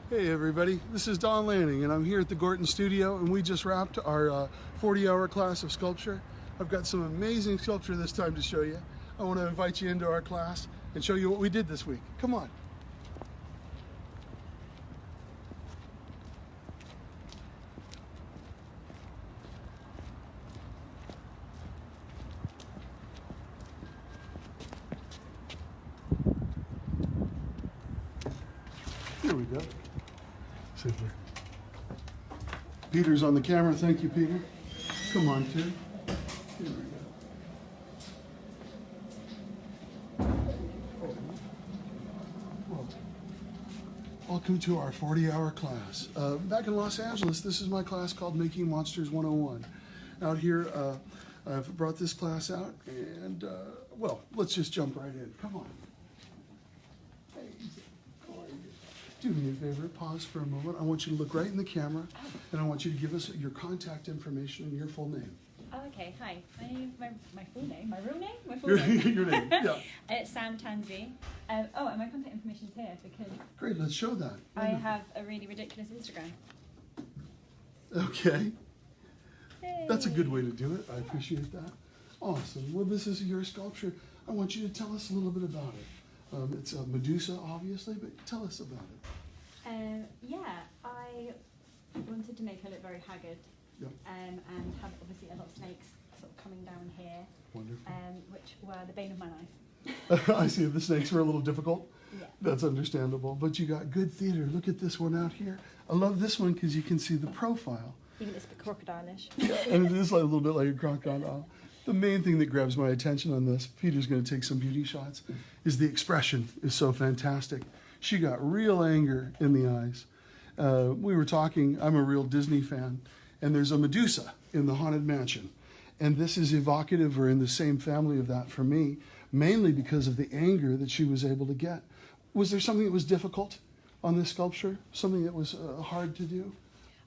Hey everybody, this is Don Lanning and I'm here at the Gorton studio and we just wrapped our 40-hour class of sculpture. I've got some amazing sculpture this time to show you. I want to invite you into our class and show you what we did this week. Come on. Here we go. Super. Peter's on the camera. Thank you, Peter. Come on, kid. Here we go. Well, welcome to our 40-hour class. Back in Los Angeles, this is my class called Making Monsters 101. Out here, I've brought this class out, and, well, let's just jump right in. Come on. Do me a favor, pause for a moment. I want you to look right in the camera, and I want you to give us your contact information and your full name. Oh, okay, hi. My full name? My real name? My full name? Your name, yeah. It's Tansey. And my contact information is here because... Great, let's show that. I have a really ridiculous Instagram. Okay. Yay. That's a good way to do it. I appreciate that. Awesome. Well, this is your sculpture. I want you to tell us a little bit about it. It's a Medusa, obviously, but tell us about it. Yeah, I wanted to make her look very haggard. Yep. And have obviously a lot of snakes sort of coming down here. Wonderful. Which were the bane of my life. I see the snakes were a little difficult. Yeah. That's understandable, but you got good theater. Look at this one out here. I love this one because you can see the profile. Even it's a bit crocodile-ish. Yeah, and it is like a little bit like a crocodile. The main thing that grabs my attention on this, Peter's going to take some beauty shots, is the expression is so fantastic. She got real anger in the eyes. We were talking, I'm a real Disney fan, and there's a Medusa in the Haunted Mansion. And this is evocative or in the same family of that for me, mainly because of the anger that she was able to get. Was there something that was difficult on this sculpture? Something that was hard to do?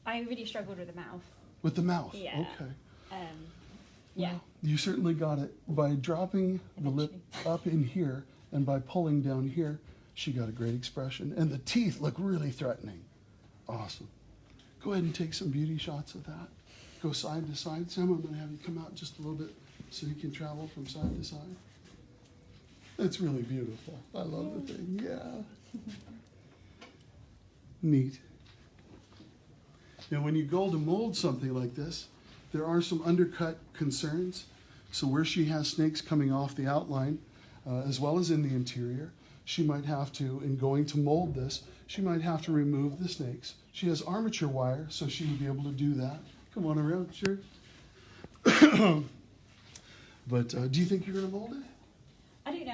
I really struggled with the mouth. With the mouth? Yeah. Okay. Yeah. Well, you certainly got it. By dropping the lip up in here and by pulling down here, she got a great expression. And the teeth look really threatening. Awesome. Go ahead and take some beauty shots of that. Go side to side. Sam, I'm going to have you come out just a little bit so you can travel from side to side. It's really beautiful. I love the thing. Yeah. Neat. Now, when you go to mold something like this, there are some undercut concerns. So where she has snakes coming off the outline, as well as in the interior, she might have to, in going to mold this, she might have to remove the snakes. She has armature wire, so she would be able to do that. Come on around, sure. But do you think you're going to mold it? I don't know.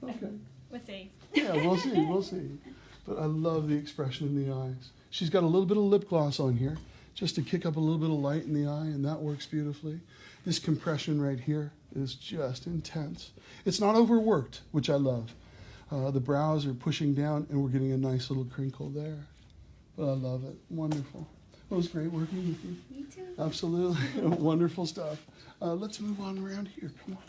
Okay. We'll see. Yeah, we'll see. But I love the expression in the eyes. She's got a little bit of lip gloss on here, just to kick up a little bit of light in the eye, and that works beautifully. This compression right here is just intense. It's not overworked, which I love. The brows are pushing down, and we're getting a nice little crinkle there. But I love it. Wonderful. Well, it was great working with you. You too. Absolutely. Wonderful stuff. Let's move on around here. Come on.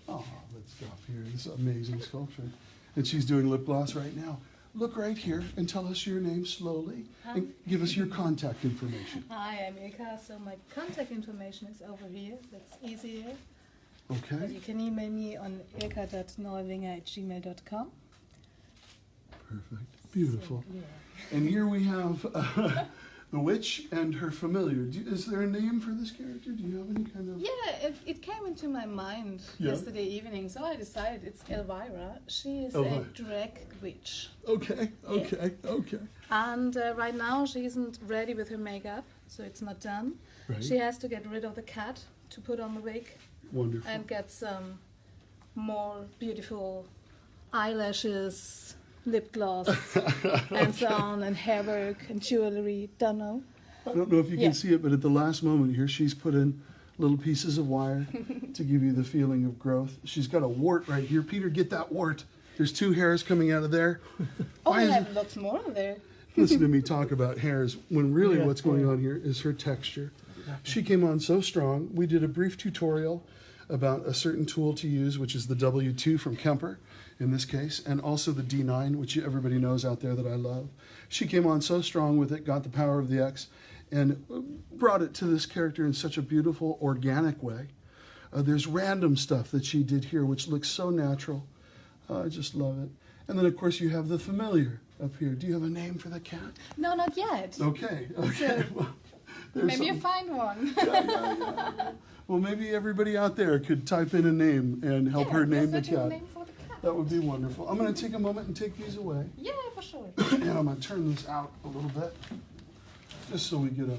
Oh, let's stop here. This is amazing sculpture. And she's doing lip gloss right now. Look right here and tell us your name slowly and give us your contact information. Hi, I'm Ilka, so my contact information is over here. That's easier. Okay. But you can email me on ilka.neuwinger@gmail.com. Perfect. Beautiful. So, yeah. And here we have the witch and her familiar. Is there a name for this character? Do you have any kind of... Yeah, it came into my mind yesterday evening, so I decided it's Elvira. She is a drag witch. Okay. And right now she isn't ready with her makeup, so it's not done. Right. She has to get rid of the cat to put on the wig. Wonderful. And get some more beautiful eyelashes, lip gloss, and so on, and hair work and jewelry. Don't know. I don't know if you can see it, but at the last moment here, she's put in little pieces of wire to give you the feeling of growth. She's got a wart right here. Peter, get that wart. There's 2 hairs coming out of there. Oh, I have lots more there. Listen to me talk about hairs when really what's going on here is her texture. She came on so strong. We did a brief tutorial about a certain tool to use, which is the W2 from Kemper. in this case, and also the D9, which everybody knows out there that I love. She came on so strong with it, got the power of the X, and brought it to this character in such a beautiful, organic way. There's random stuff that she did here, which looks so natural. I just love it. And then, of course, you have the familiar up here. Do you have a name for the cat? No, not yet. Okay. So, Well, maybe you find one. yeah. Well, maybe everybody out there could type in a name and help her name the cat. Name for the cat. That would be wonderful. I'm going to take a moment and take these away. Yeah, for sure. And I'm going to turn this out a little bit, just so we get a...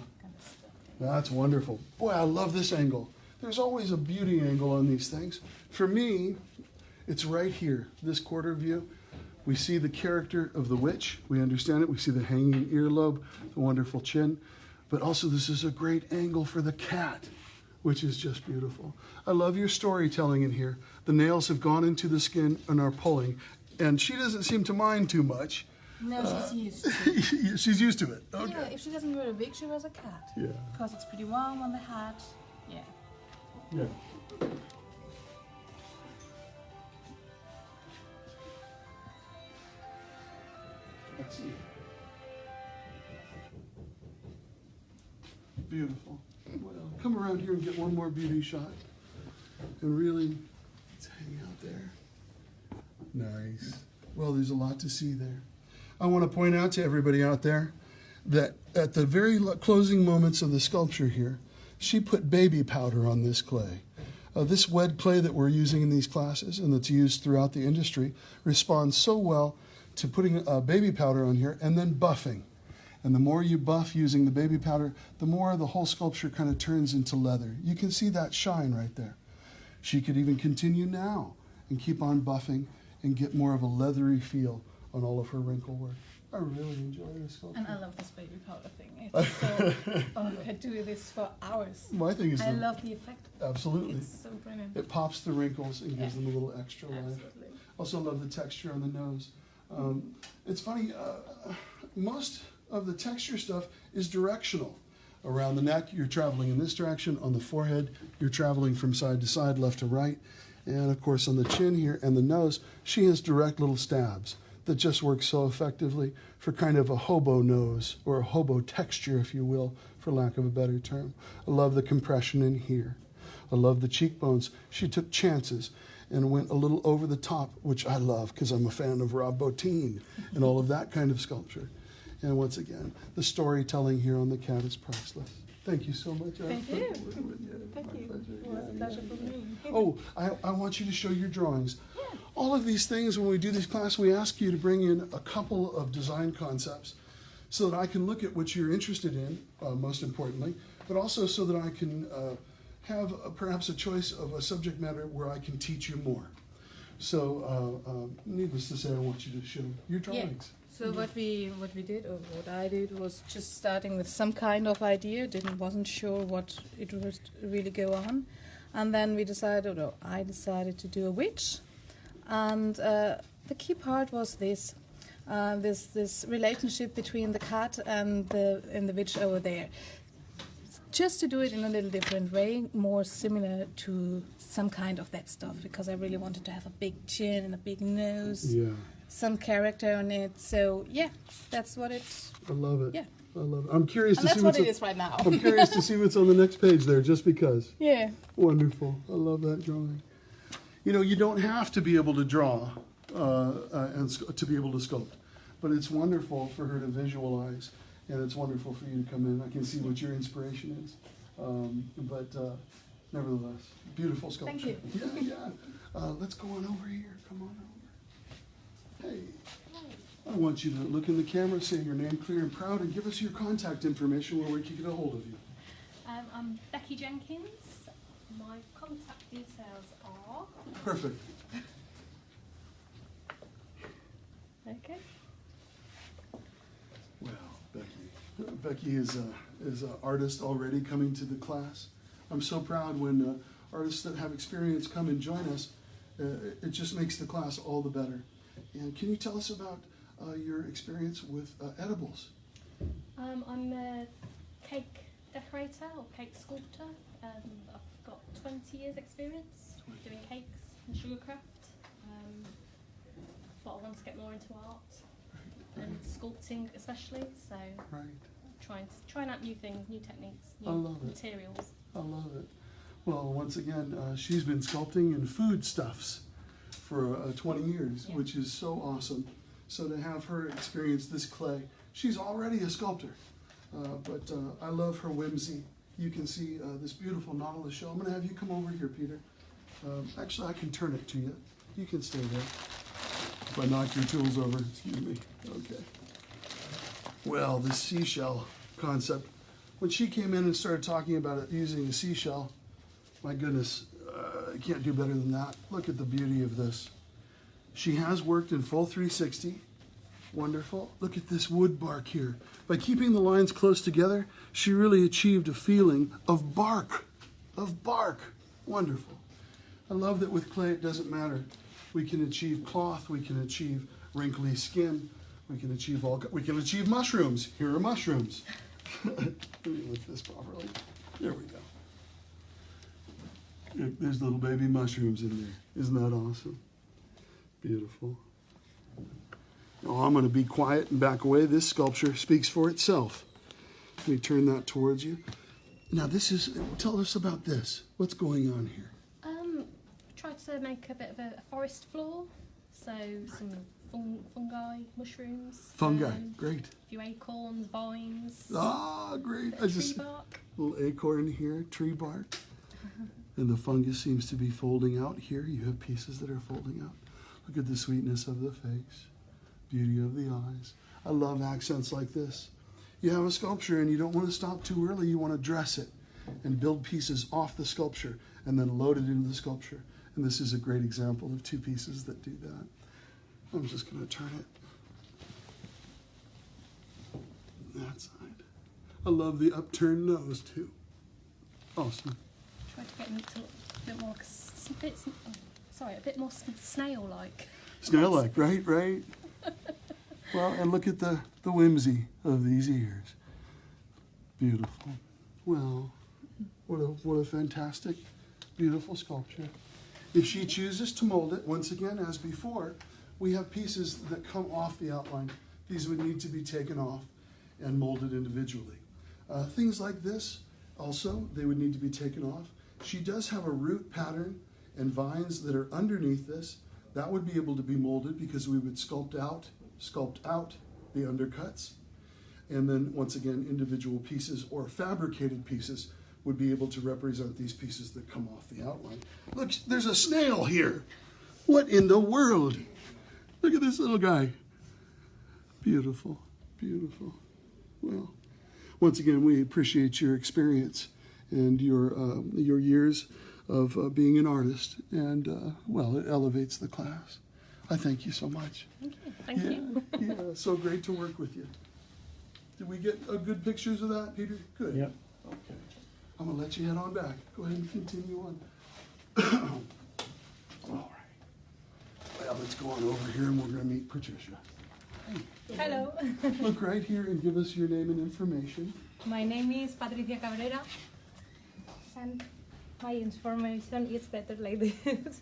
That's wonderful. Boy, I love this angle. There's always a beauty angle on these things. For me, it's right here, this quarter view. We see the character of the witch. We understand it. We see the hanging earlobe, the wonderful chin. But also, this is a great angle for the cat, which is just beautiful. I love your storytelling in here. The nails have gone into the skin and are pulling. And she doesn't seem to mind too much. No, she's used to. She's used to it. Okay. Yeah, if she doesn't wear a wig, she wears a cat. Yeah. Because it's pretty warm on the hat. Yeah. Yeah. Let's see. Beautiful. Well, come around here and get one more beauty shot. And really, let's hang out there. Nice. Well, there's a lot to see there. I want to point out to everybody out there that at the very closing moments of the sculpture here, she put baby powder on this clay. This wet clay that we're using in these classes and that's used throughout the industry responds so well to putting baby powder on here and then buffing. And the more you buff using the baby powder, the more the whole sculpture kind of turns into leather. You can see that shine right there. She could even continue now and keep on buffing and get more of a leathery feel on all of her wrinkle work. I really enjoy this sculpture. And I love this baby powder thing. It's so, I could do this for hours. My thing is I love the effect. Absolutely. It's so brilliant. It pops the wrinkles and gives them a little extra life. Absolutely. Also love the texture on the nose. It's funny, most of the texture stuff is directional. Around the neck, you're traveling in this direction. On the forehead, you're traveling from side to side, left to right. And of course, on the chin here and the nose, she has direct little stabs that just work so effectively for kind of a hobo nose, or a hobo texture, if you will, for lack of a better term. I love the compression in here. I love the cheekbones. She took chances and went a little over the top, which I love because I'm a fan of Rob Bottin and all of that kind of sculpture. And once again, the storytelling here on the cat is priceless. Thank you so much. Thank you. Thank Thank you. Pleasure. It was a pleasure for me. Oh, I want you to show your drawings. Yeah. All of these things, when we do this class, we ask you to bring in a couple of design concepts so that I can look at what you're interested in, most importantly, but also so that I can have perhaps a choice of a subject matter where I can teach you more. So, needless to say, I want you to show your drawings. So what we did, or what I did, was just starting with some kind of idea. Wasn't sure what it would really go on, and then we decided, or I decided to do a witch, and the key part was this relationship between the cat and the witch over there. Just to do it in a little different way, more similar to some kind of that stuff, because I really wanted to have a big chin and a big nose. Yeah. Some character on it, so yeah, that's what it's. I love it. Yeah. I love it. I'm curious And to that's see what what's it is right now. I'm curious to see what's on the next page there, just because. Yeah. Wonderful. I love that drawing. You know, you don't have to be able to draw to be able to sculpt, but it's wonderful for her to visualize, and it's wonderful for you to come in. I can see what your inspiration is, but nevertheless, beautiful sculpture. Thank you. Yeah. Let's go on over here. Come on over. Hey, I want you to look in the camera, say your name clear and proud, and give us your contact information where we can get a hold of you. I'm Becky Jenkins. My contact details are... Perfect. Okay. Well, Becky is an artist already coming to the class. I'm so proud when artists that have experience come and join us. It just makes the class all the better. And can you tell us about your experience with edibles? I'm a cake decorator or cake sculptor. I've got 20 years experience doing cakes and sugar craft. thought I wanted to get more into art and sculpting especially. So Right. trying out new things, new techniques, I new love it. materials. I love it. Well, once again, she's been sculpting in foodstuffs for 20 years, Yeah. which is so awesome. So to have her experience this clay, she's already a sculptor, but I love her whimsy. You can see this beautiful nautilus shell. I'm going to have you come over here, Peter. Actually, I can turn it to you. You can stay there. If I knock your tools over, excuse me. Okay. Well, the seashell concept. When she came in and started talking about it using the seashell, my goodness, I can't do better than that. Look at the beauty of this. She has worked in full 360. Wonderful. Look at this wood bark here. By keeping the lines close together, she really achieved a feeling of bark. Wonderful. I love that with clay it doesn't matter. We can achieve cloth, we can achieve wrinkly skin, we can achieve mushrooms. Here are mushrooms. Let me lift this properly. There we go. There's little baby mushrooms in there. Isn't that awesome? Beautiful. Now I'm going to be quiet and back away. This sculpture speaks for itself. Let me turn that towards you. Now tell us about this. What's going on here? Tried to make a bit of a forest floor, so some fungi, mushrooms. Fungi, great. A few acorns, vines. Ah, great. Tree bark. Little acorn here, tree bark. And the fungus seems to be folding out here. You have pieces that are folding out. Look at the sweetness of the face, beauty of the eyes. I love accents like this. You have a sculpture and you don't want to stop too early. You want to dress it and build pieces off the sculpture and then load it into the sculpture. And this is a great example of two pieces that do that. I'm just going to turn it that side. I love the upturned nose too. Awesome. Tried to get it to look a bit more, a bit more snail-like. Snail-like, right? Well, and look at the whimsy of these ears. Beautiful. Well, what a fantastic, beautiful sculpture. If she chooses to mold it, once again, as before, we have pieces that come off the outline. These would need to be taken off and molded individually. Things like this, also, they would need to be taken off. She does have a root pattern and vines that are underneath this. That would be able to be molded because we would sculpt out the undercuts. And then, once again, individual pieces or fabricated pieces would be able to represent these pieces that come off the outline. Look, there's a snail here. What in the world? Look at this little guy. Beautiful, beautiful. Well, once again, we appreciate your experience and your years of being an artist, and well, it elevates the class. I thank you so much. Thank you. Yeah, so great to work with you. Did we get good pictures of that, Peter? Good. Yep. Okay. I'm gonna let you head on back. Go ahead and continue on. All right. Well, let's go on over here and we're gonna meet Patricia. Hello, Look right here and give us your name and information. my name is Patricia Cabrera, and my information is better like this.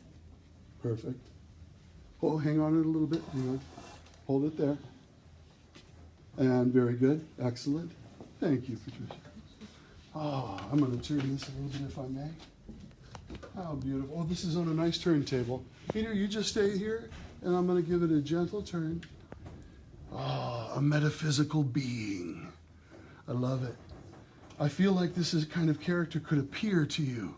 Perfect. Oh, hang on it a little bit. Hang on. Hold it there. And very good. Excellent. Thank you, Patricia. Oh, I'm going to turn this a little bit if I may. How beautiful. Oh, this is on a nice turntable. Peter, you just stay here, and I'm going to give it a gentle turn. Oh, a metaphysical being. I love it. I feel like this is kind of character could appear to you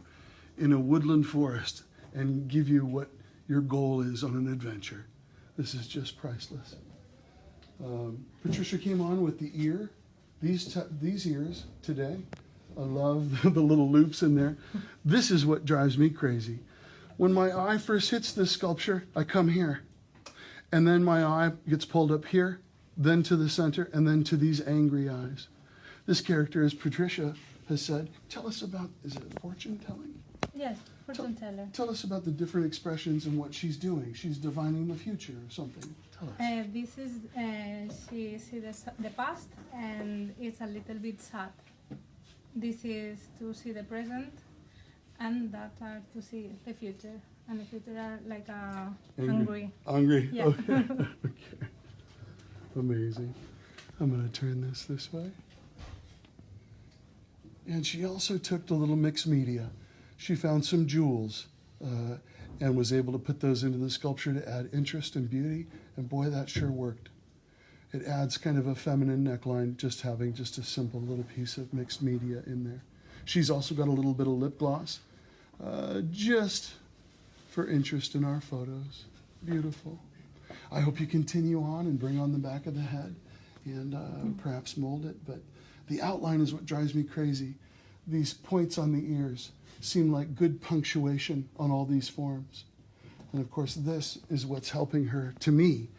in a woodland forest and give you what your goal is on an adventure. This is just priceless. Patricia came on with the ear, these ears today. I love the little loops in there. This is what drives me crazy. When my eye first hits this sculpture, I come here. And then my eye gets pulled up here, then to the center, and then to these angry eyes. This character, as Patricia has said, tell us about, is it fortune telling? Yes, fortune teller. Tell us about the different expressions and what she's doing. She's divining the future or something. Tell us. This is, she sees the past, and it's a little bit sad. This is to see the present, and that are to see the future. And if it's like Angry. hungry. Hungry? Yeah. Okay. Okay. Amazing. I'm going to turn this way. And she also took the little mixed media. She found some jewels and was able to put those into the sculpture to add interest and beauty. And boy, that sure worked. It adds kind of a feminine neckline, just having just a simple little piece of mixed media in there. She's also got a little bit of lip gloss, just for interest in our photos. Beautiful. I hope you continue on and bring on the back of the head and perhaps mold it. But the outline is what drives me crazy. These points on the ears seem like good punctuation on all these forms. And of course, this is what's helping her, to me,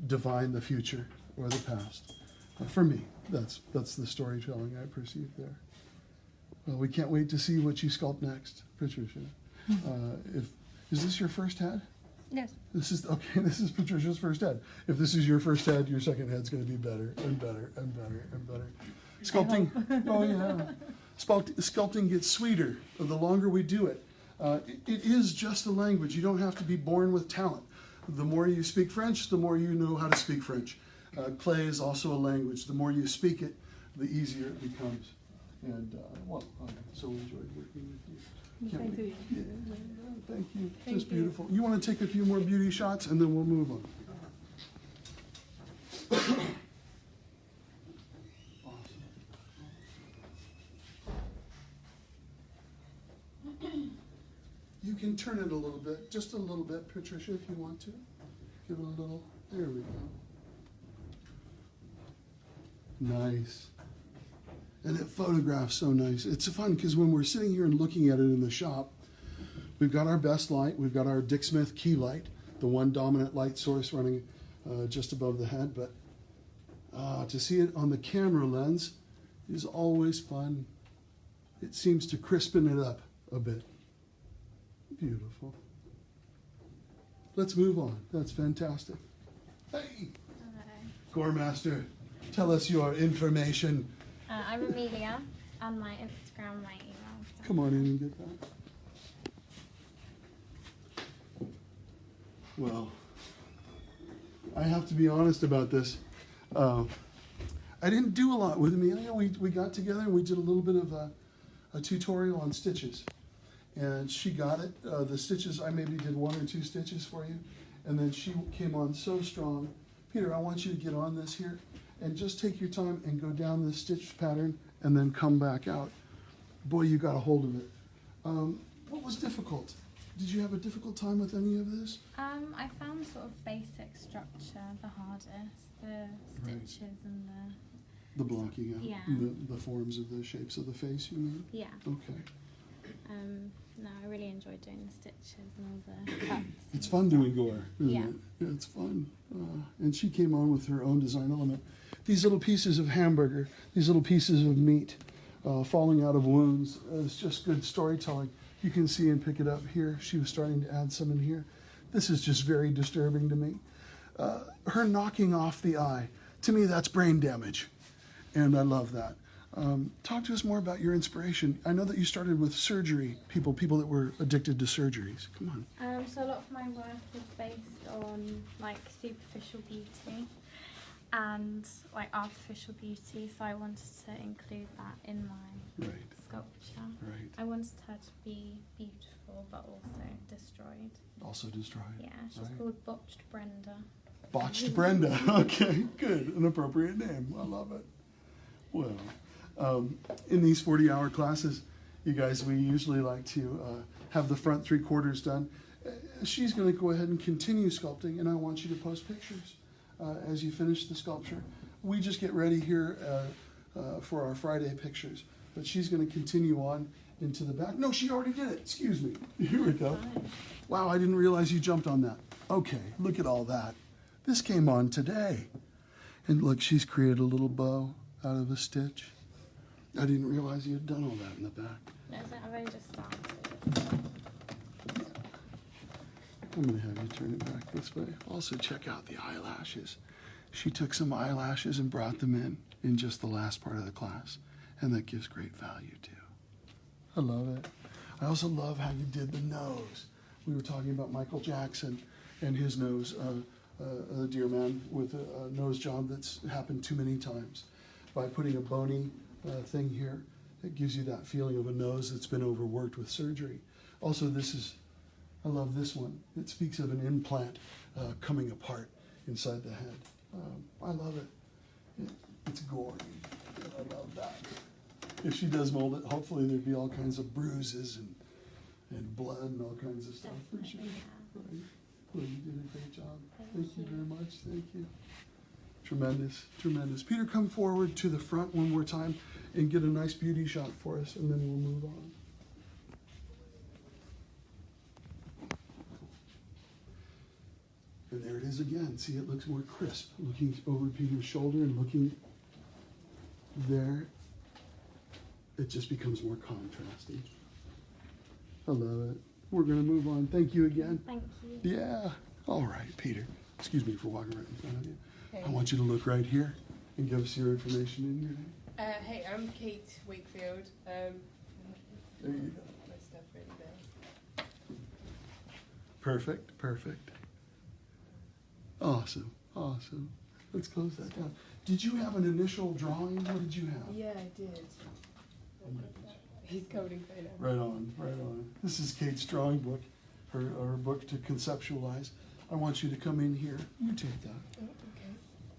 divine the future or the past. For me, that's the storytelling I perceive there. Well, we can't wait to see what you sculpt next, Patricia. Is this your first head? Yes. This is Patricia's first head. If this is your first head, your second head's going to be better and better and better and better. Sculpting, oh yeah. Sculpting gets sweeter the longer we do it. It is just a language. You don't have to be born with talent. The more you speak French, the more you know how to speak French. Clay is also a language. The more you speak it, the easier it becomes. And well, I so enjoyed working with you. Can't Thank wait. you. Yeah, thank you. Thank Just you. beautiful. You want to take a few more beauty shots, and then we'll move on. You can turn it a little bit, just a little bit, Patricia, if you want to. Give it a little, there we go. Nice. And it photographs so nice. It's fun because when we're sitting here and looking at it in the shop, we've got our best light. We've got our Dick Smith key light, the one dominant light source running just above the head. But to see it on the camera lens is always fun. It seems to crispen it up a bit. Beautiful. Let's move on. That's fantastic. Hey, Goremaster, tell us your information. I'm Amelia, on my Instagram, my email. So. Come on in and get that. Well, I have to be honest about this. I didn't do a lot with Amelia. We got together and we did a little bit of a tutorial on stitches. And she got it. The stitches, I maybe did 1 or 2 stitches for you. And then she came on so strong. Peter, I want you to get on this here and just take your time and go down the stitch pattern and then come back out. Boy, you got a hold of it. What was difficult? Did you have a difficult time with any of this? I found sort of basic structure the hardest, the stitches and The blocking out, Yeah. the forms of the shapes of the face, you mean? yeah. Okay. No, I really enjoyed doing the stitches and all the cuts. It's fun doing gore, isn't Yeah. it? Yeah, it's fun. And she came on with her own design element. These little pieces of hamburger, these little pieces of meat falling out of wounds, it's just good storytelling. You can see and pick it up here. She was starting to add some in here. This is just very disturbing to me. Her knocking off the eye, to me that's brain damage. And I love that. Talk to us more about your inspiration. I know that you started with surgery, people that were addicted to surgeries. Come on. So a lot of my work is based on like superficial beauty and like artificial beauty, so I wanted to include that in my Right, sculpture. right. I wanted her to be beautiful but also destroyed. Also destroyed. Yeah, she's right. called Botched Brenda. Botched Brenda. Okay, good. An appropriate name. I love it. Well, in these 40-hour classes, you guys, we usually like to have the front 3/4 done. She's going to go ahead and continue sculpting, and I want you to post pictures as you finish the sculpture. We just get ready here for our Friday pictures, but she's going to continue on into the back. No, she already did it. Excuse me. Here we go. Wow, I didn't realize you jumped on that. Okay, look at all that. This came on today. And look, she's created a little bow out of a stitch. I didn't realize you had done all that in the back. No, so I've only just started. I'm going to have you turn it back this way. Also, check out the eyelashes. She took some eyelashes and brought them in just the last part of the class. And that gives great value, too. I love it. I also love how you did the nose. We were talking about Michael Jackson and his nose, a dear man with a nose job that's happened too many times. By putting a bony thing here, it gives you that feeling of a nose that's been overworked with surgery. Also, I love this one. It speaks of an implant coming apart inside the head. I love it. It's gory. I love that. If she does mold it, hopefully there'd be all kinds of bruises and blood and all kinds of stuff for sure. Right. Well, you did a great job. Thank you very much. Thank you. Tremendous, tremendous. Peter, come forward to the front one more time and get a nice beauty shot for us, and then we'll move on. And there it is again. See, it looks more crisp. Looking over Peter's shoulder and looking there, it just becomes more contrasting. I love it. We're going to move on. Thank you again. Thank you. Yeah. All right, Peter. Excuse me for walking right in front of you. I want you to look right here and give us your information and your name. Hey, I'm Kate Wakefield. There you go. My stuff really there. Perfect, perfect. Awesome, awesome. Let's close that down. Did you have an initial drawing? What did you have? Yeah, I did. He's coding right now. Right on, right on. This is Kate's drawing book, her book to conceptualize. I want you to come in here. You take that. Oh, okay.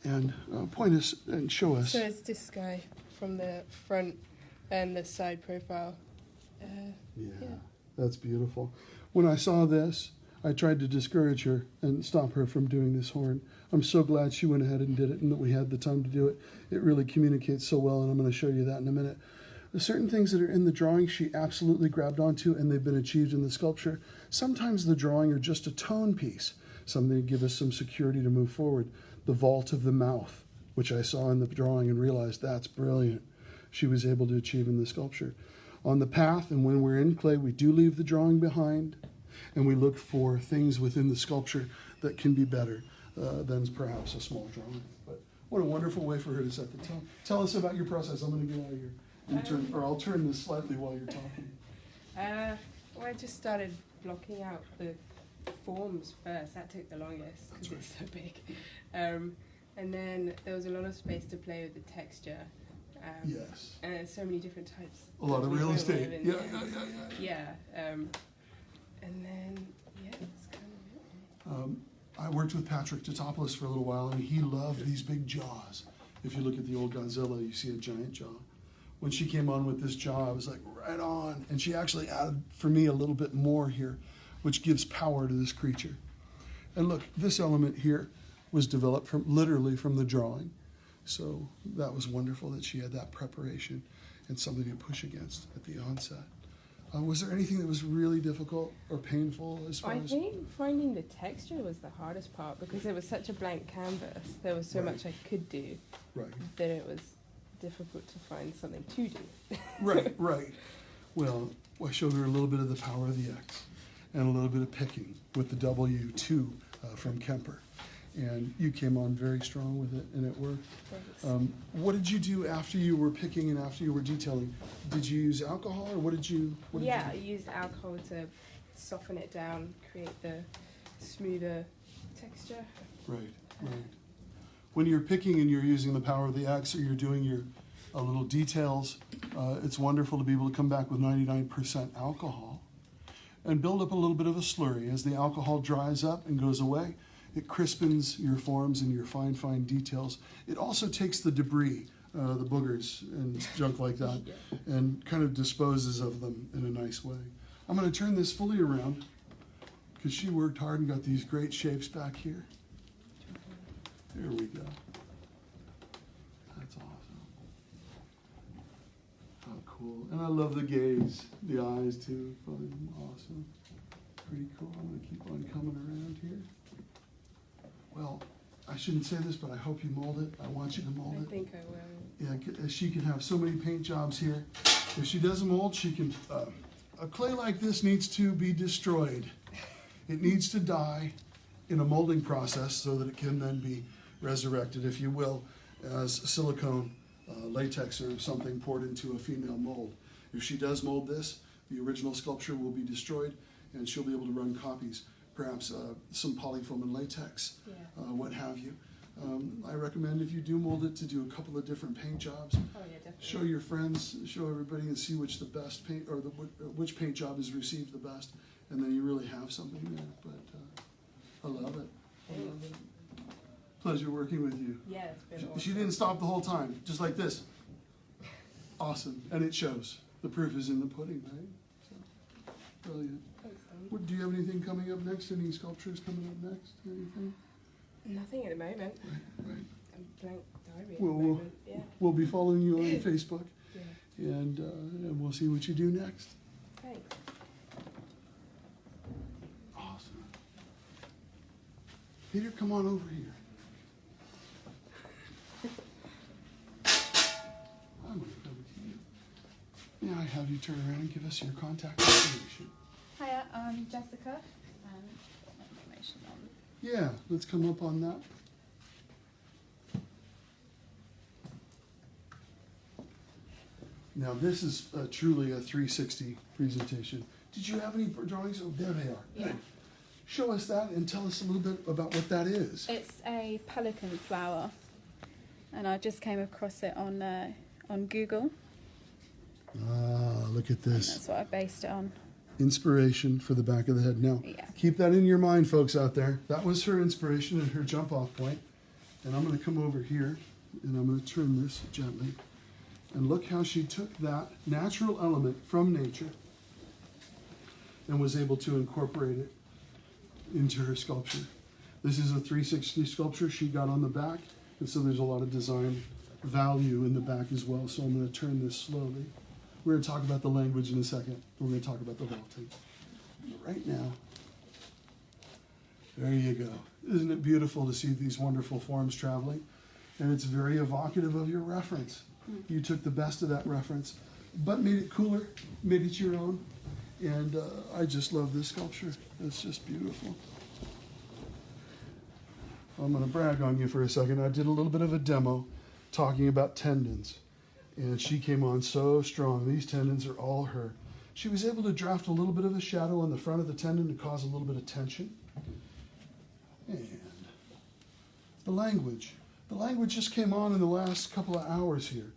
And point us and show us. So it's this guy from the front and the side profile. Yeah, that's beautiful. When I saw this, I tried to discourage her and stop her from doing this horn. I'm so glad she went ahead and did it and that we had the time to do it. It really communicates so well, and I'm going to show you that in a minute. The certain things that are in the drawing she absolutely grabbed onto, and they've been achieved in the sculpture. Sometimes the drawing are just a tone piece, something to give us some security to move forward. The vault of the mouth, which I saw in the drawing and realized that's brilliant, she was able to achieve in the sculpture. On the path, and when we're in clay, we do leave the drawing behind, and we look for things within the sculpture that can be better than perhaps a small drawing. But what a wonderful way for her to set the tone. Tell us about your process. I'm going to get out of here. I'll turn this slightly while you're talking. Well, I just started blocking out the forms first. That took the longest because it's so big. And then there was a lot of space to play with the texture. Yes. And there's so many different types. A lot of real estate. Yeah. And then, that's kind of it. I worked with Patrick Totopoulos for a little while, and he loved these big jaws. If you look at the old Godzilla, you see a giant jaw. When she came on with this jaw, I was like, right on. And she actually added, for me, a little bit more here, which gives power to this creature. And look, this element here was developed literally from the drawing. So that was wonderful that she had that preparation and something to push against at the onset. Was there anything that was really difficult or painful as far I as... think finding the texture was the hardest part because it was such a blank canvas. There was so much I could do that it was difficult to find something to do. Right. Well, I showed her a little bit of the power of the X and a little bit of picking with the W2 from Kemper. And you came on very strong with it, and it worked. What did you do after you were picking and after you were detailing? Did you use alcohol, or what did you do? I used alcohol to soften it down, create the smoother texture. Right. When you're picking and you're using the power of the X, or you're doing your little details, it's wonderful to be able to come back with 99% alcohol and build up a little bit of a slurry. As the alcohol dries up and goes away, it crispens your forms and your fine details. It also takes the debris, the boogers and junk like that, and kind of disposes of them in a nice way. I'm going to turn this fully around because she worked hard and got these great shapes back here. There we go. That's awesome. How cool. And I love the gaze, the eyes too. Awesome. Pretty cool. I'm going to keep on coming around here. Well, I shouldn't say this, but I hope you mold it. I want you to mold it. I think I will. Yeah, she can have so many paint jobs here. If she doesn't mold, she can... a clay like this needs to be destroyed. It needs to die in a molding process so that it can then be resurrected, if you will, as silicone, latex or something poured into a female mold. If she does mold this, the original sculpture will be destroyed and she'll be able to run copies, perhaps some polyfoam and latex, Yeah. what have you. I recommend if you do mold it to do a couple of different paint jobs. Oh yeah, definitely. Show your friends, show everybody, and see which the best paint or which paint job has received the best, and then you really have something there. But I love it. I love it. Pleasure working with you. Yeah, it's been She awesome. didn't stop the whole time, just like this. Awesome, and it shows. The proof is in the pudding, right? So, brilliant. Thanks, Tom. Do you have anything coming up next? Any sculptures coming up next? Anything? Nothing at the moment. Right. I'm blank diary at Well, the we'll- moment. Yeah. We'll be following you on Facebook, Yeah. and we'll see what you do next. Thanks. Awesome. Peter, come on over here. I'm going to come to you. May I have you turn around and give us your contact information? Hiya, I'm Jessica, and got my information on. Yeah, let's come up on that. Now, this is truly a 360 presentation. Did you have any drawings? Oh, there they are. Yeah. Good. Show us that and tell us a little bit about what that is. It's a pelican flower, and I just came across it on Google. Ah, look at And this. that's what I based it on. Inspiration for the back of the head. Now, Yeah. keep that in your mind, folks out there. That was her inspiration and her jump off point. And I'm going to come over here and I'm going to trim this gently. And look how she took that natural element from nature and was able to incorporate it into her sculpture. This is a 360 sculpture she got on the back, and so there's a lot of design value in the back as well. So I'm going to turn this slowly. We're going to talk about the language in a second. We're going to talk about the vaulting. But right now, there you go. Isn't it beautiful to see these wonderful forms traveling? And it's very evocative of your reference. You took the best of that reference, but made it cooler, made it your own. And I just love this sculpture. It's just beautiful. I'm going to brag on you for a second. I did a little bit of a demo talking about tendons. And she came on so strong. These tendons are all her. She was able to draft a little bit of a shadow on the front of the tendon to cause a little bit of tension. And the language. The language just came on in the last couple of hours here.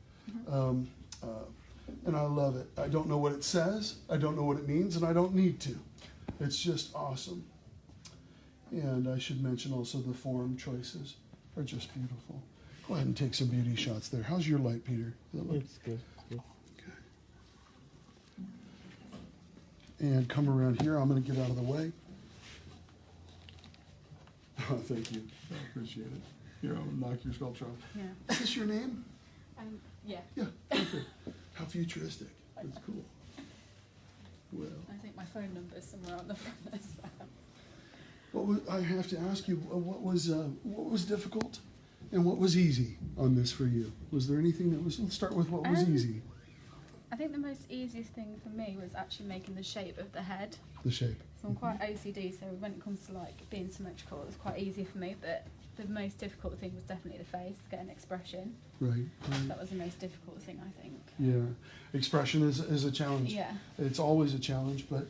And I love it. I don't know what it says, I don't know what it means, and I don't need to. It's just awesome. And I should mention also the form choices are just beautiful. Go ahead and take some beauty shots there. How's your light, Peter? Does that look It's good. Good. okay? And come around here. I'm going to get out of the way. Oh, thank you. I appreciate it. Here, I'm going to knock your sculpture off. Yeah. Is this your name? Yeah. Yeah, perfect. How futuristic. That's cool. Well, I think my phone number is somewhere on the front as well. I have to ask you, what was difficult and what was easy on this for you? Was there anything that was, let's start with what was easy. I think the most easiest thing for me was actually making the shape of the head. The shape. So I'm quite OCD, so when it comes to like being symmetrical, it was quite easy for me, but the most difficult thing was definitely the face, getting expression. Right, right. That was the most difficult thing, I think. Yeah. Expression is a challenge. Yeah. It's always a challenge, but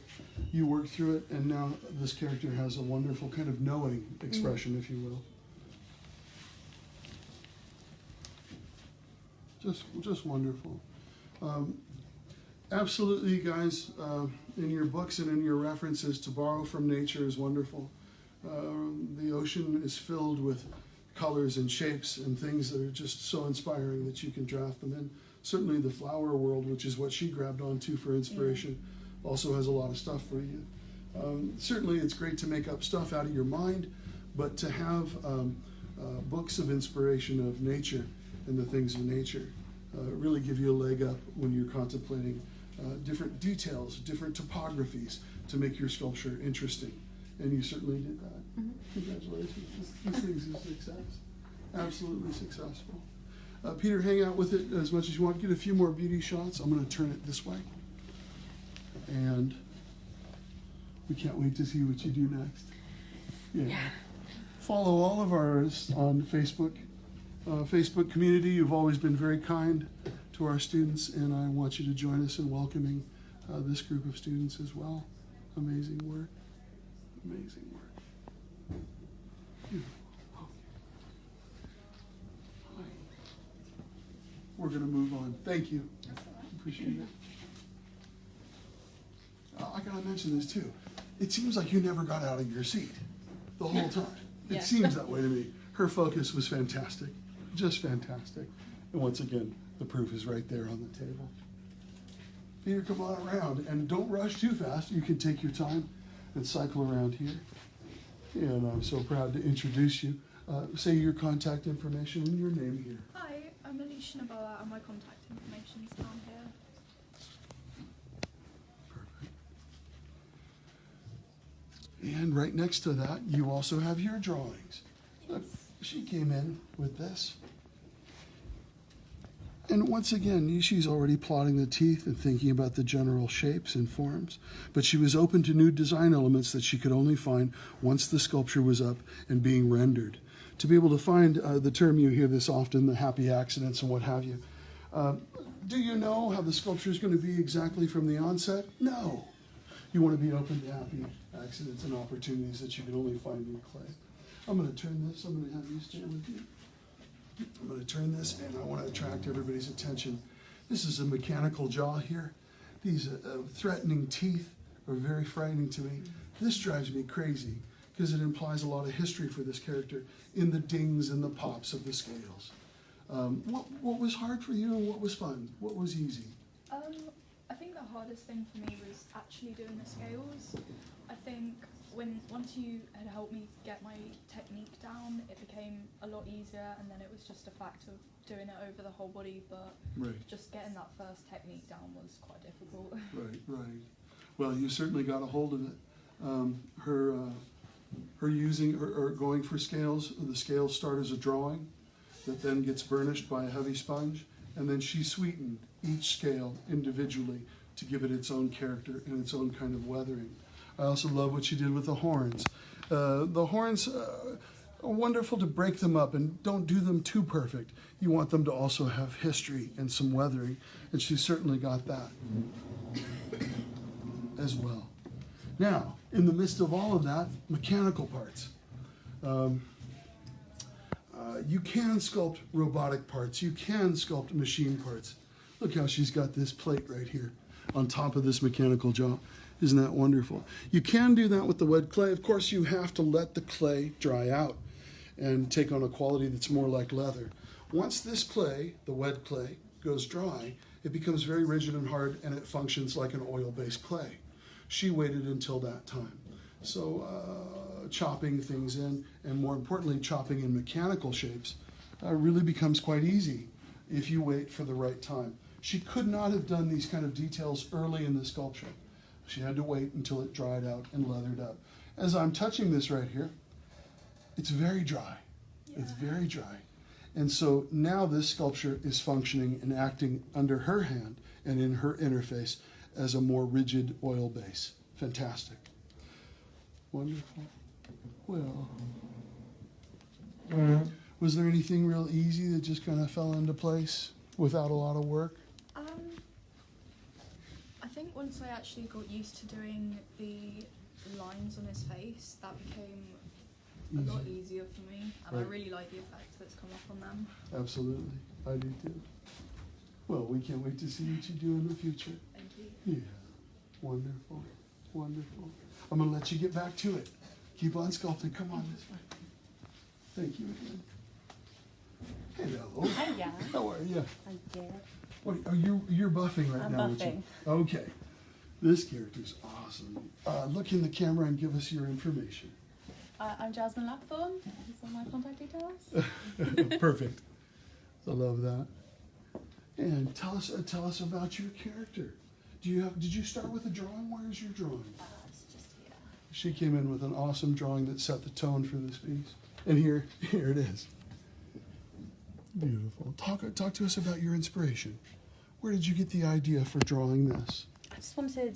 you work through it, and now this character has a wonderful kind of knowing expression, if you will. Just wonderful. Absolutely, guys, in your books and in your references, to borrow from nature is wonderful. The ocean is filled with colors and shapes and things that are just so inspiring that you can draft them in. Certainly the flower world, which is what she grabbed onto for inspiration, also has a lot of stuff for you. Certainly it's great to make up stuff out of your mind, but to have books of inspiration of nature and the things of nature really give you a leg up when you're contemplating different details, different topographies to make your sculpture interesting. And you certainly did that. Congratulations. This thing's a success. Absolutely successful. Peter, hang out with it as much as you want. Get a few more beauty shots. I'm going to turn it this way. And we can't wait to see what you do next. Yeah. Follow all of ours on Facebook. Facebook community, you've always been very kind to our students, and I want you to join us in welcoming this group of students as well. Amazing work. Amazing work. Beautiful. Okay. All right. We're going to move on. Thank you. Appreciate it. I got to mention this too. It seems like you never got out of your seat the whole time. It Yeah. seems that way to me. Her focus was fantastic. Just fantastic. And once again, the proof is right there on the table. Peter, come on around, and don't rush too fast. You can take your time and cycle around here. And I'm so proud to introduce you. Say your contact information and your name here. Hi, I'm Alicia Noboa, and my contact information is down here. Perfect. And right next to that, you also have your drawings. Look, she came in with this. And once again, she's already plotting the teeth and thinking about the general shapes and forms, but she was open to new design elements that she could only find once the sculpture was up and being rendered. To be able to find the term, you hear this often, the happy accidents and what have you. Do you know how the sculpture is going to be exactly from the onset? No. You want to be open to happy accidents and opportunities that you can only find in clay. I'm going to turn this, I'm going to have you stand with me. I'm going to turn this, and I want to attract everybody's attention. This is a mechanical jaw here. These threatening teeth are very frightening to me. This drives me crazy because it implies a lot of history for this character in the dings and the pops of the scales. What was hard for you and what was fun? What was easy? I think the hardest thing for me was actually doing the scales. I think once you had helped me get my technique down, it became a lot easier, and then it was just a fact of doing it over the whole body, but Right. just getting that first technique down was quite difficult. Right. Well, you certainly got a hold of it. Her using or going for scales, the scales start as a drawing that then gets burnished by a heavy sponge, and then she sweetened each scale individually to give it its own character and its own kind of weathering. I also love what she did with the horns. The horns are wonderful to break them up, and don't do them too perfect. You want them to also have history and some weathering, and she certainly got that as well. Now, in the midst of all of that, mechanical parts. You can sculpt robotic parts. You can sculpt machine parts. Look how she's got this plate right here on top of this mechanical jaw. Isn't that wonderful? You can do that with the wet clay. Of course, you have to let the clay dry out and take on a quality that's more like leather. Once this clay, the wet clay, goes dry, it becomes very rigid and hard, and it functions like an oil-based clay. She waited until that time. So chopping things in, and more importantly, chopping in mechanical shapes, really becomes quite easy if you wait for the right time. She could not have done these kind of details early in the sculpture. She had to wait until it dried out and leathered up. As I'm touching this right here, it's very dry. Yeah. It's very dry. And so now this sculpture is functioning and acting under her hand and in her interface as a more rigid oil base. Fantastic. Wonderful. Well, was there anything real easy that just kind of fell into place without a lot of work? I think once I actually got used to doing the lines on his face, that became a lot easier for me, and I really like the effect that's come up on them. Absolutely, I do too. Well, we can't wait to see what you do in the future. Thank you. Yeah, wonderful, wonderful. I'm gonna let you get back to it. Keep on sculpting. Come on this way. Thank you again. Hello. Hiya. How are you? I'm good. What are you're buffing right I'm now? aren't you? buffing. Okay. This character's awesome. Look in the camera and give us your information. I'm Jasmin Lapthorn. These are my contact details. Perfect. I love that. And tell us about your character. Did you start with a drawing? Where's your drawing? It's just here. She came in with an awesome drawing that set the tone for this piece. And here it is. Beautiful. Talk to us about your inspiration. Where did you get the idea for drawing this? I just wanted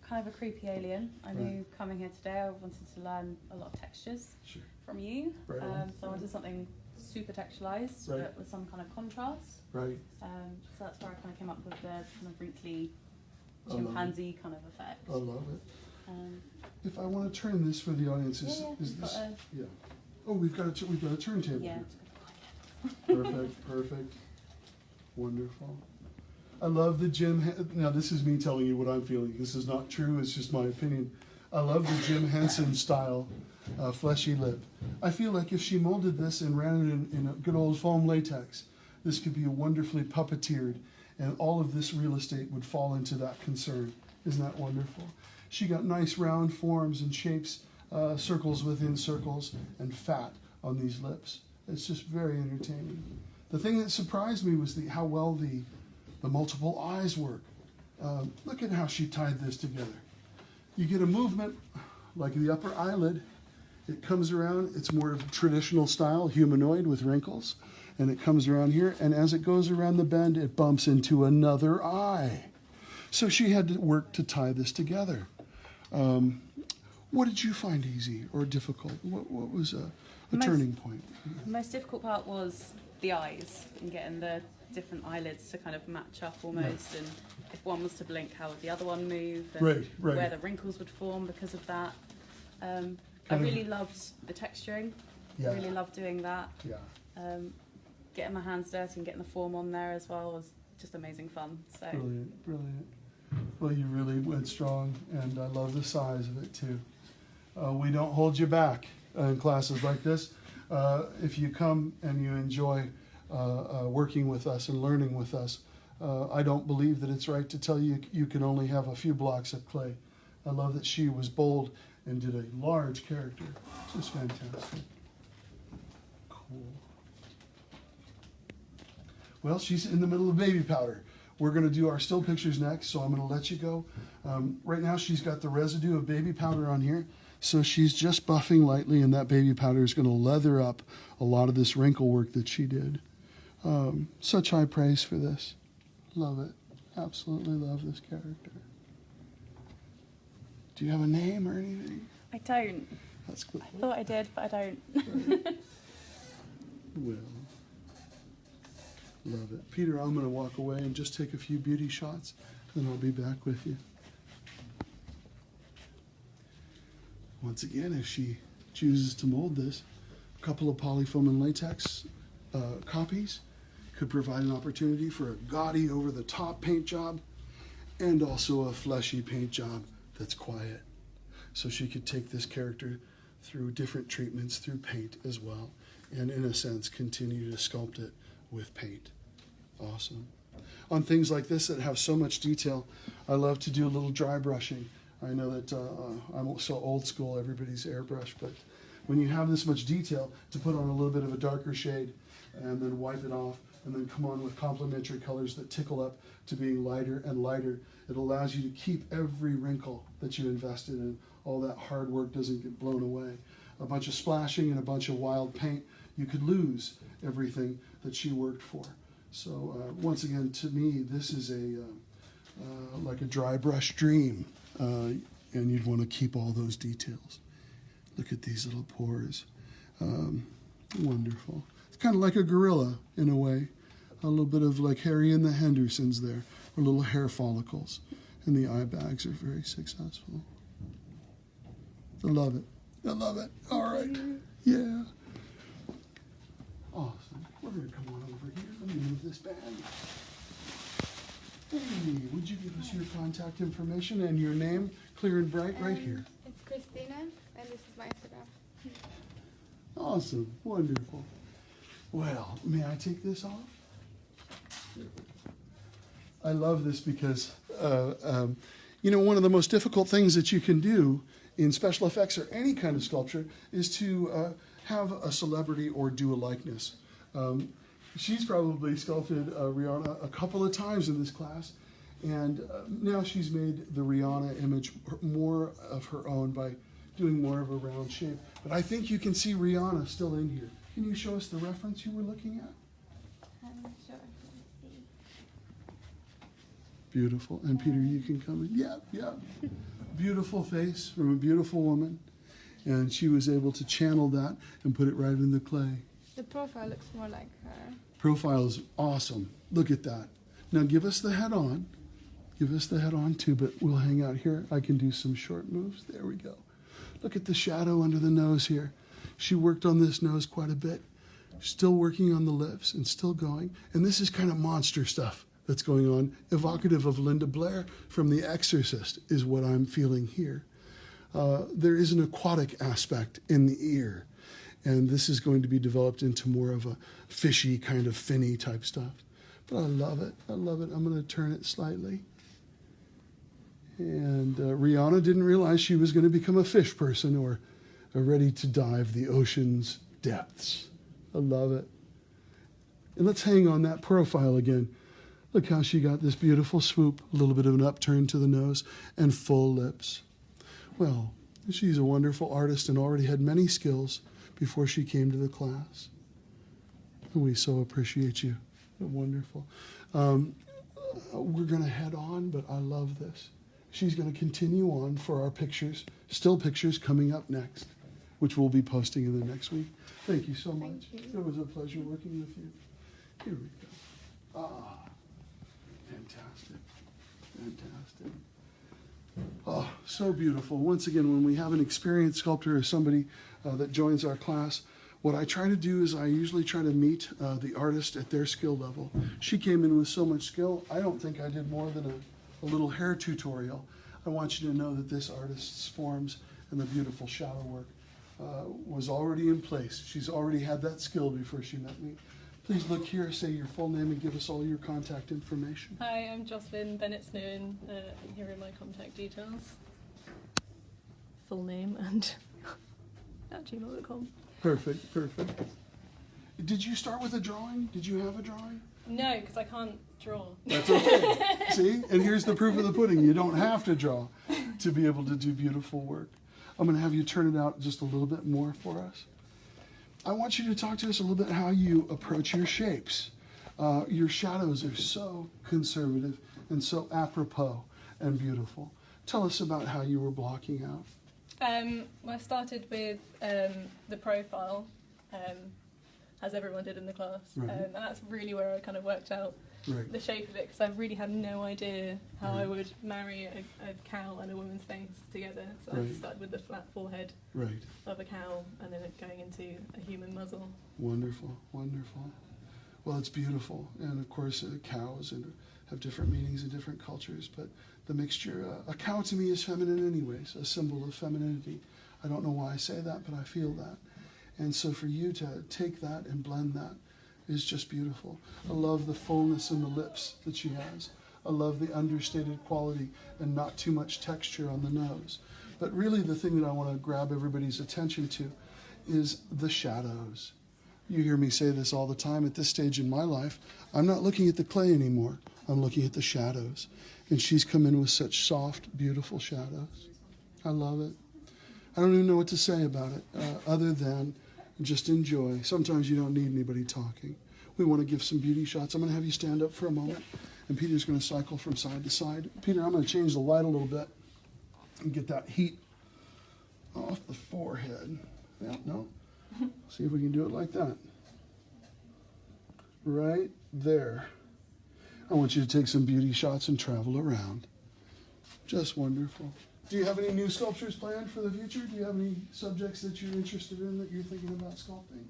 kind of a creepy alien. I knew coming here today I wanted to learn a lot of textures from you. Right on. So I wanted something super texturized, but with some kind of contrast. Right. So that's where I kind of came up with the kind of wrinkly chimpanzee kind of effect. I love it. If I want to turn this for the audience, is we've this? got a- Yeah. Oh, we've got a turntable. Yeah. Here. Perfect. Wonderful. I love the Jim. Now, this is me telling you what I'm feeling. This is not true. It's just my opinion. I love the Jim Henson style fleshy lip. I feel like if she molded this and ran it in a good old foam latex, this could be wonderfully puppeteered, and all of this real estate would fall into that concern. Isn't that wonderful? She got nice round forms and shapes, circles within circles, and fat on these lips. It's just very entertaining. The thing that surprised me was how well the multiple eyes work. Look at how she tied this together. You get a movement like the upper eyelid. It comes around, it's more of a traditional style, humanoid with wrinkles, and it comes around here, and as it goes around the bend, it bumps into another eye. So she had to work to tie this together. What did you find easy or difficult? What was a turning point? The most difficult part was the eyes and getting the different eyelids to kind of match up almost, and if one was to blink, how would the other one move, and Right. where the wrinkles would form because of that. I really loved the texturing. Yeah. I really loved doing that. Yeah, Getting my hands dirty and getting the form on there as well was just amazing fun. So brilliant. Well, you really went strong, and I love the size of it too. We don't hold you back in classes like this. If you come and you enjoy working with us and learning with us, I don't believe that it's right to tell you you can only have a few blocks of clay. I love that she was bold and did a large character. Just fantastic. Cool. Well, she's in the middle of baby powder. We're going to do our still pictures next, so I'm going to let you go. Right now, she's got the residue of baby powder on here, so she's just buffing lightly, and that baby powder is going to leather up a lot of this wrinkle work that she did. Such high praise for this. Love it. Absolutely love this character. Do you have a name or anything? I don't. That's cool. I thought I did, but I don't. Well, love it. Peter, I'm going to walk away and just take a few beauty shots, then I'll be back with you. Once again, if she chooses to mold this, a couple of polyfoam and latex copies could provide an opportunity for a gaudy over-the-top paint job and also a fleshy paint job that's quiet. So she could take this character through different treatments through paint as well, and in a sense continue to sculpt it with paint. Awesome. On things like this that have so much detail, I love to do a little dry brushing. I know that I'm so old school, everybody's airbrush, but when you have this much detail, to put on a little bit of a darker shade and then wipe it off and then come on with complementary colors that tickle up to being lighter and lighter, it allows you to keep every wrinkle that you invested in. All that hard work doesn't get blown away. A bunch of splashing and a bunch of wild paint, you could lose everything that she worked for. So once again, to me, this is like a dry brush dream, and you'd want to keep all those details. Look at these little pores. Wonderful. It's kind of like a gorilla in a way. A little bit of like Harry and the Hendersons there, or little hair follicles. And the eye bags are very successful. I love it. I love it. All right. Yeah. Awesome. We're going to come on over here. Let me move this bag. Hey, would you give us your contact information and your name, clear and bright, right here? It's Christina, and this is my Instagram. Awesome. Wonderful. Well, may I take this off? I love this because, one of the most difficult things that you can do in special effects or any kind of sculpture is to have a celebrity or do a likeness. She's probably sculpted Rihanna a couple of times in this class, and now she's made the Rihanna image more of her own by doing more of a round shape. But I think you can see Rihanna still in here. Can you show us the reference you were looking at? Sure. Let's see. Beautiful. And Peter, you can come in. Yeah. Beautiful face from a beautiful woman. And she was able to channel that and put it right in the clay. The profile looks more like her. Profile is awesome. Look at that. Now give us the head on. Give us the head on too, but we'll hang out here. I can do some short moves. There we go. Look at the shadow under the nose here. She worked on this nose quite a bit. Still working on the lips and still going. And this is kind of monster stuff that's going on. Evocative of Linda Blair from The Exorcist is what I'm feeling here. There is an aquatic aspect in the ear. And this is going to be developed into more of a fishy kind of finny type stuff. But I love it. I love it. I'm going to turn it slightly. And Rihanna didn't realize she was going to become a fish person or ready to dive the ocean's depths. I love it. And let's hang on that profile again. Look how she got this beautiful swoop, a little bit of an upturn to the nose, and full lips. Well, she's a wonderful artist and already had many skills before she came to the class. And we so appreciate you. Wonderful. We're going to head on, but I love this. She's going to continue on for our pictures, still pictures coming up next, which we'll be posting in the next week. Thank you so much. It was a pleasure working with you. Here we go. Ah, fantastic. Fantastic. Oh, so beautiful. Once again, when we have an experienced sculptor or somebody that joins our class, what I try to do is I usually try to meet the artist at their skill level. She came in with so much skill, I don't think I did more than a little hair tutorial. I want you to know that this artist's forms and the beautiful shadow work was already in place. She's already had that skill before she met me. Please look here, say your full name, and give us all your contact information. Hi, I'm Jocelyn, Bennett-Snewin. Here are my contact details. Full name and @gmail.com. Perfect, perfect. Did you start with a drawing? Did you have a drawing? No, because I can't draw. That's okay. See? And here's the proof of the pudding. You don't have to draw to be able to do beautiful work. I'm going to have you turn it out just a little bit more for us. I want you to talk to us a little bit how you approach your shapes. Your shadows are so conservative and so apropos and beautiful. Tell us about how you were blocking out. Well, I started with the profile, as everyone did in the class, Right. And that's really where I kind of worked out Right. the shape of it, because I really had no idea how Right. I would marry a cow and a woman's face together. So Right. I started with the flat forehead Right. of a cow and then going into a human muzzle. Wonderful, wonderful. Well, it's beautiful. And of course, cows have different meanings in different cultures, but the mixture, a cow to me is feminine anyways, a symbol of femininity. I don't know why I say that, but I feel that. And so for you to take that and blend that is just beautiful. I love the fullness in the lips that she has. I love the understated quality and not too much texture on the nose. But really the thing that I want to grab everybody's attention to is the shadows. You hear me say this all the time at this stage in my life. I'm not looking at the clay anymore. I'm looking at the shadows. And she's come in with such soft, beautiful shadows. I love it. I don't even know what to say about it other than just enjoy. Sometimes you don't need anybody talking. We want to give some beauty shots. I'm going to have you stand up for a moment. And Peter's going to cycle from side to side. Peter, I'm going to change the light a little bit and get that heat off the forehead. Yeah, no? See if we can do it like that. Right there. I want you to take some beauty shots and travel around. Just wonderful. Do you have any new sculptures planned for the future? Do you have any subjects that you're interested in that you're thinking about sculpting?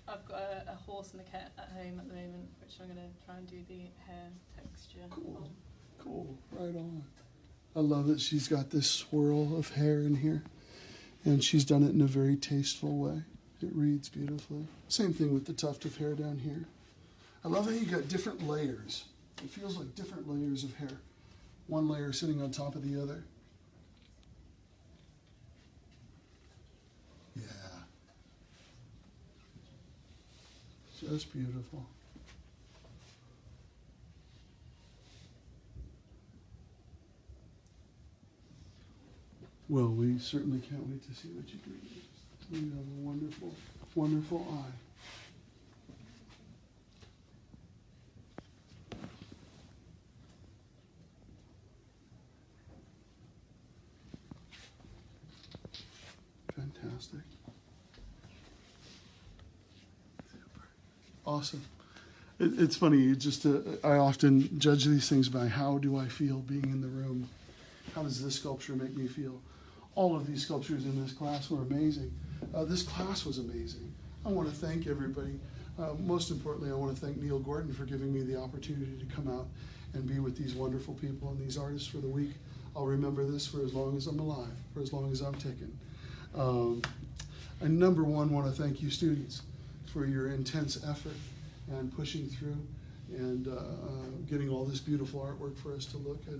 I've got a horse and a cat at home at the moment, which I'm going to try and do the hair texture Cool. on. Cool. Right on. I love that she's got this swirl of hair in here. And she's done it in a very tasteful way. It reads beautifully. Same thing with the tuft of hair down here. I love how you got different layers. It feels like different layers of hair. One layer sitting on top of the other. Yeah. Just beautiful. Well, we certainly can't wait to see what you do. You have a wonderful, wonderful eye. Fantastic. Super. Awesome. It's funny, I often judge these things by how do I feel being in the room? How does this sculpture make me feel? All of these sculptures in this class were amazing. This class was amazing. I want to thank everybody. Most importantly, I want to thank Neill Gorton for giving me the opportunity to come out and be with these wonderful people and these artists for the week. I'll remember this for as long as I'm alive, for as long as I'm ticking. I number one want to thank you students for your intense effort and pushing through and getting all this beautiful artwork for us to look at.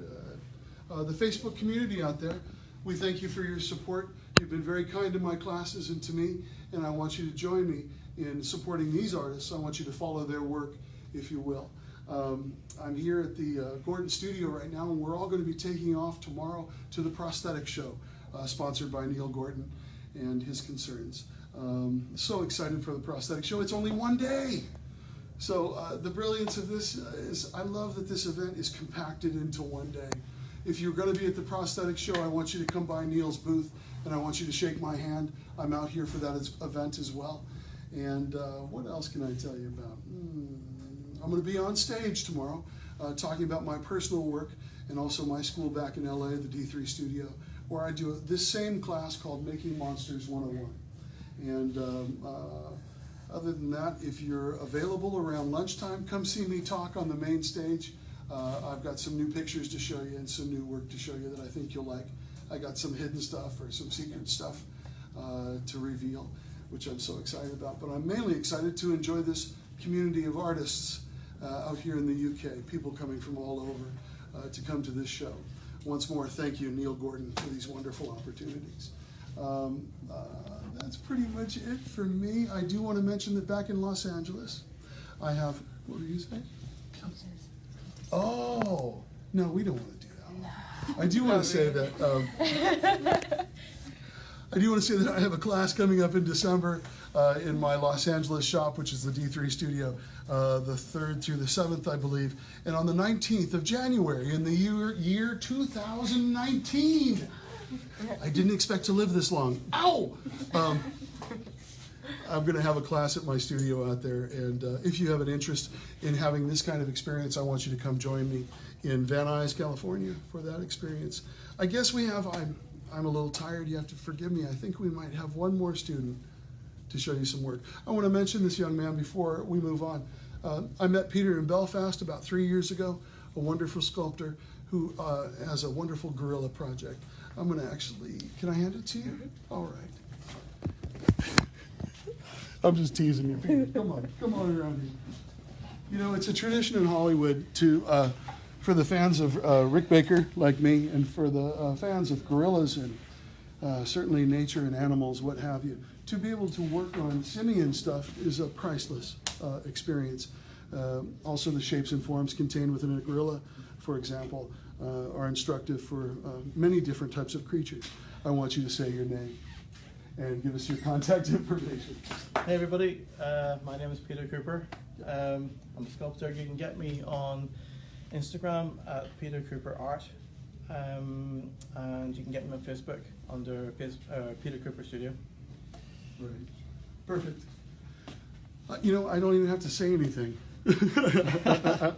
The Facebook community out there, we thank you for your support. You've been very kind to my classes and to me, and I want you to join me in supporting these artists. I want you to follow their work, if you will. I'm here at the Gorton studio right now, and we're all going to be taking off tomorrow to the prosthetic show, sponsored by Neill Gorton and his concerns. So excited for the prosthetic show. It's only one day. So the brilliance of this is I love that this event is compacted into one day. If you're going to be at the prosthetic show, I want you to come by Neill's booth, and I want you to shake my hand. I'm out here for that event as well. And what else can I tell you about? I'm going to be on stage tomorrow talking about my personal work and also my school back in LA, the D3 studio, where I do this same class called Making Monsters 101. And other than that, if you're available around lunchtime, come see me talk on the main stage. I've got some new pictures to show you and some new work to show you that I think you'll like. I got some hidden stuff or some secret stuff to reveal, which I'm so excited about. But I'm mainly excited to enjoy this community of artists out here in the UK, people coming from all over to come to this show. Once more, thank you, Neill Gorton, for these wonderful opportunities. That's pretty much it for me. I do want to mention that back in Los Angeles, I have, what were you saying? Oh, no, we don't want to do that. No. I do want to say that. I do want to say that I have a class coming up in December in my Los Angeles shop, which is the D3 studio, the 3rd through the 7th, I believe. And on the 19th of January in the year 2019. I didn't expect to live this long. Ow! I'm going to have a class at my studio out there, and if you have an interest in having this kind of experience, I want you to come join me in Van Nuys, California for that experience. I guess we have, I'm a little tired, you have to forgive me, I think we might have one more student to show you some work. I want to mention this young man before we move on. I met Peter in Belfast about 3 years ago, a wonderful sculptor who has a wonderful gorilla project. I'm going to actually, can I hand it to you? All right. I'm just teasing you, Peter. Come on around here. You know, it's a tradition in Hollywood to, for the fans of Rick Baker, like me, and for the fans of gorillas and certainly nature and animals, what have you, to be able to work on simian stuff is a priceless experience. Also, the shapes and forms contained within a gorilla, for example, are instructive for many different types of creatures. I want you to say your name and give us your contact information. Hey everybody, my name is Peter Cooper. I'm a sculptor. You can get me on Instagram at Peter Cooper Art, and you can get me on Facebook under Peter Cooper Studio. Right. Perfect. You know, I don't even have to say anything. I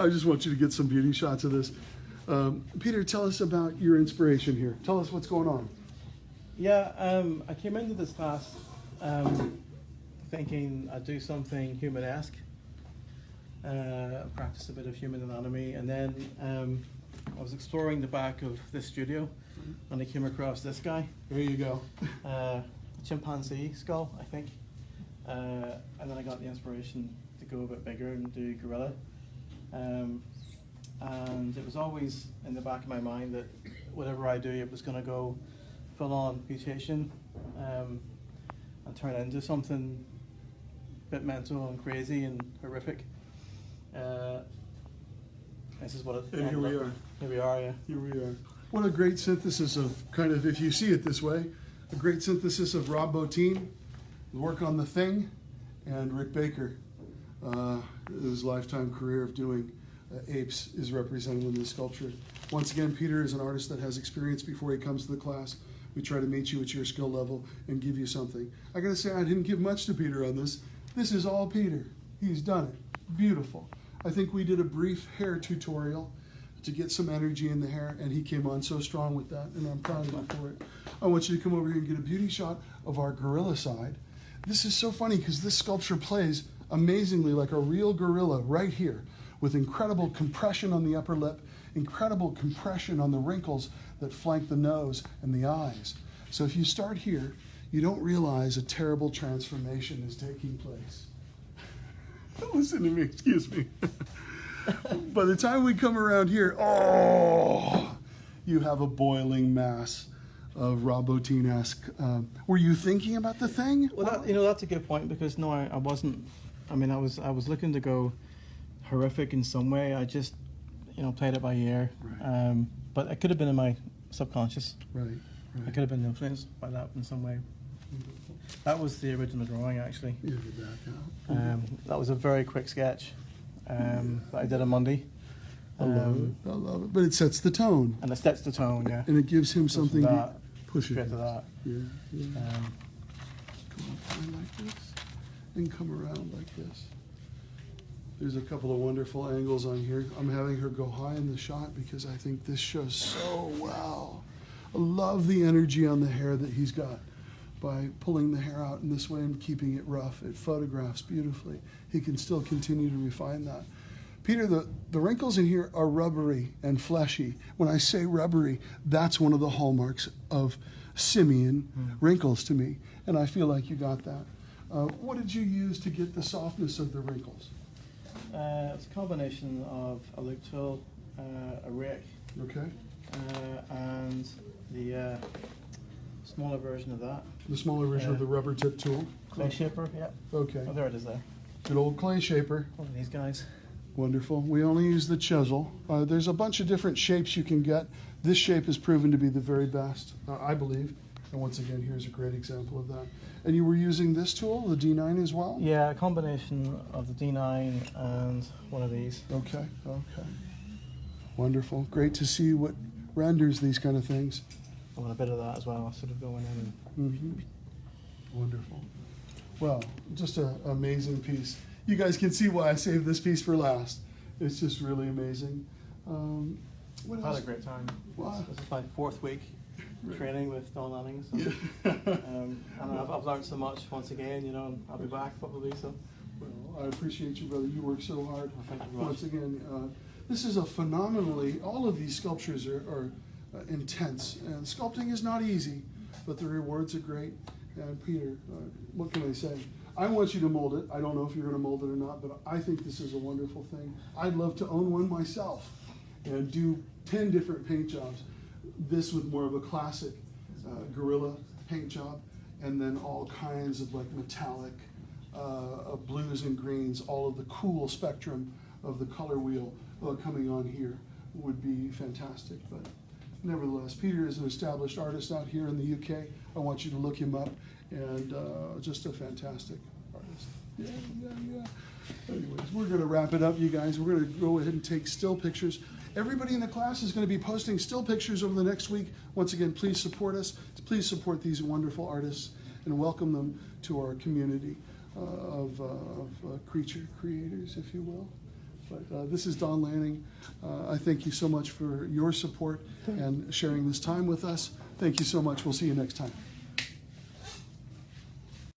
just want you to get some beauty shots of this. Peter, tell us about your inspiration here. Tell us what's going on. Yeah, I came into this class thinking I'd do something human-esque, practice a bit of human anatomy, and then I was exploring the back of this studio and I came across this guy. There you go. Chimpanzee skull, I think. And then I got the inspiration to go a bit bigger and do gorilla. And it was always in the back of my mind that whatever I do, it was going to go full-on mutation and turn into something a bit mental and crazy and horrific. This is what it And here we are. Here we are, yeah. Here we are. What a great synthesis of kind of, if you see it this way, a great synthesis of Rob Bottin, work on The Thing, and Rick Baker. His lifetime career of doing apes is represented in this sculpture. Once again, Peter is an artist that has experience before he comes to the class. We try to meet you at your skill level and give you something. I gotta say, I didn't give much to Peter on this. This is all Peter. He's done it. Beautiful. I think we did a brief hair tutorial to get some energy in the hair, and he came on so strong with that, and I'm proud of him for it. I want you to come over here and get a beauty shot of our gorilla side. This is so funny because this sculpture plays amazingly like a real gorilla right here, with incredible compression on the upper lip, incredible compression on the wrinkles that flank the nose and the eyes. So if you start here, you don't realize a terrible transformation is taking place. Listen to me, excuse me. By the time we come around here, oh, you have a boiling mass of Robotine-esque. Were you thinking about the thing? Well, that's a good point, because no, I wasn't. I mean, I was looking to go horrific in some way. I just, played it by ear. Right. But it could have been in my subconscious. Right. I could have been influenced by that in some way. That was the original drawing, actually. Yeah, get back out. That was a very quick sketch that I did on Monday. I love it. I love it. But it sets the tone. And it sets the tone, yeah. And it gives him Goes from something to that push it. straight to that. Yeah, yeah. Come on like this, and come around like this. There's a couple of wonderful angles on here. I'm having her go high in the shot because I think this shows so well. I love the energy on the hair that he's got by pulling the hair out in this way and keeping it rough. It photographs beautifully. He can still continue to refine that. Peter, the wrinkles in here are rubbery and fleshy. When I say rubbery, that's one of the hallmarks of simian wrinkles to me, and I feel like you got that. What did you use to get the softness of the wrinkles? It's a combination of a loop tool, a rake, Okay. and the smaller version of that. The smaller version of the rubber tip tool? Clay shaper, yeah. Okay. Oh, there it is there. Good old clay shaper. One of these guys. Wonderful. We only use the chisel. There's a bunch of different shapes you can get. This shape has proven to be the very best, I believe. And once again, here's a great example of that. And you were using this tool, the D9 as well? Yeah, a combination of the D9 and one of these. Okay, okay. Wonderful. Great to see what renders these kind of things. I want a bit of that as well, sort of going in. Mm-hmm. Wonderful. Well, just an amazing piece. You guys can see why I saved this piece for last. It's just really amazing. What I've else? had a great time. Wow. This is my 4th week training with Don Lanning. So, Yeah. and I've learned so much once again, and I'll be back probably. So, Well, I appreciate you, brother. You work so hard. well, thank you very much. Once again, this is a phenomenally, all of these sculptures are intense. And sculpting is not easy, but the rewards are great. And Peter, what can I say? I want you to mold it. I don't know if you're going to mold it or not, but I think this is a wonderful thing. I'd love to own one myself and do 10 different paint jobs. This with more of a classic gorilla paint job, and then all kinds of like metallic blues and greens, all of the cool spectrum of the color wheel coming on here would be fantastic. But nevertheless, Peter is an established artist out here in the UK. I want you to look him up, and just a fantastic artist. Yeah. Anyways, we're going to wrap it up, you guys. We're going to go ahead and take still pictures. Everybody in the class is going to be posting still pictures over the next week. Once again, please support us. Please support these wonderful artists and welcome them to our community of creature creators, if you will. But this is Don Lanning. I thank you so much for your support and sharing this time with us. Thank you so much. We'll see you next time.